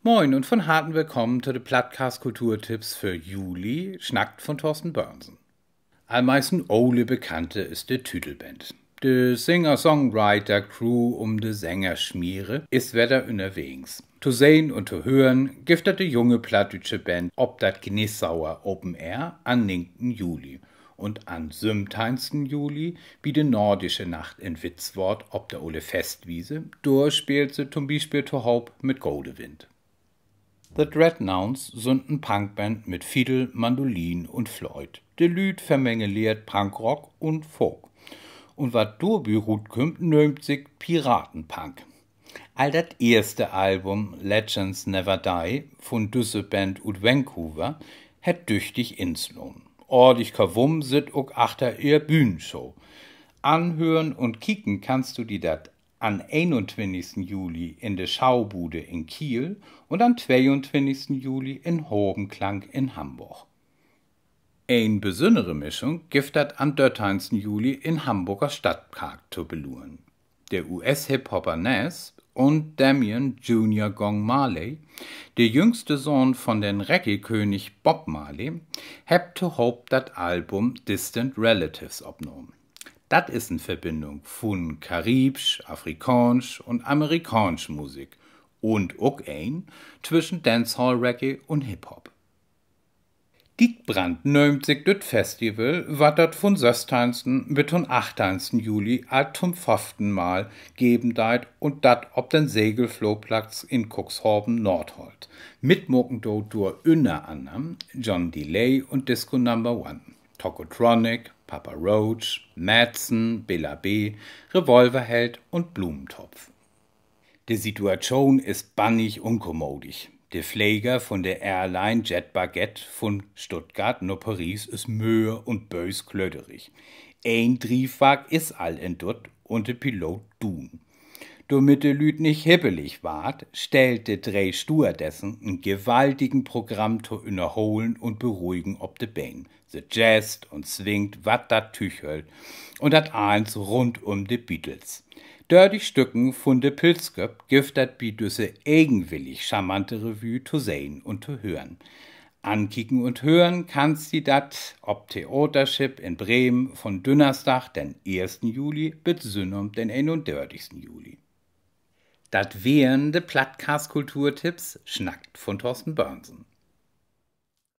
Moin und von harten Willkommen zu den Plattcast Kulturtipps für Juli, schnackt von Thorsten Börnsen. Am meisten ole Bekannte ist der Tüdelband. Die Singer-Songwriter-Crew um de Sänger Schmiere ist wieder unterwegs. Zu sehen und zu hören giftet die junge plattdeutsche Band ob dat Gnissauer Open Air am 9. Juli. Und am 17. Juli wie die nordische Nacht in Witzwort ob der Ole Festwiese, dort spielt sie zum Beispiel zu Haupt mit Goldewind. The Dreadnoughts sind eine Punkband mit Fiedel, Mandolin und Floyd. De Lüd vermengeliert Punkrock und Folk. Und wat durby gut kümmt, nömt sich Piratenpunk. All dat erste Album Legends Never Die von düsse Band ut Vancouver het düchtig inslohn. Ordentlich kavum sit ook achter ihr Bühnenshow. Anhören und kicken kannst du die dat am 21. Juli in der Schaubude in Kiel und am 22. Juli in Hohenklang in Hamburg. Eine besondere Mischung gibt es am 13. Juli in Hamburger Stadtpark zu beluren. Der US-Hip-Hopper Nas und Damian Jr. Gong Marley, der jüngste Sohn von den Reggae-König Bob Marley, hebt zu Haupt das Album Distant Relatives opgenommen. Das ist eine Verbindung von karibisch, afrikanisch und amerikanisch Musik und auch ein zwischen Dancehall, Reggae und Hip-Hop. Dietbrand nömt sich das Festival, wat dat von 16. bis zum 18. Juli alt zum 5. Mal geben deit und dat ob den Segelflohplatz in Cuxhaven Nordholt. Mitmucken dort durch unter anderem John Delay und Disco Number One, Tokotronic, Papa Roach, Madsen, Bela B., Revolverheld und Blumentopf. Die Situation ist bannig unkommodisch. Der Flieger von der Airline Jet Baguette von Stuttgart nach Paris ist möhe und bös klöderig. Ein Triebwagen ist all in dort und der Pilot dun. Damit der Lüd nicht hibbelig ward, stellt der drei Stewardessen ein gewaltigen Programm zu unterholen und beruhigen ob de Bein. Sie jazzt und swingt, wat dat tüchelt und dat eins rund um de Beatles. Dördig Stücken von de Pilzköp gibt dat bi düsse eigenwillig charmante Revue zu sehen und zu hören. Ankicken und hören kannst die dat ob Theatership in Bremen von Donnerstag, den 1. Juli, bis Sünnum, den 31. Juli. Dat wären de Plattcast Kulturtipps, schnackt von Thorsten Börnsen.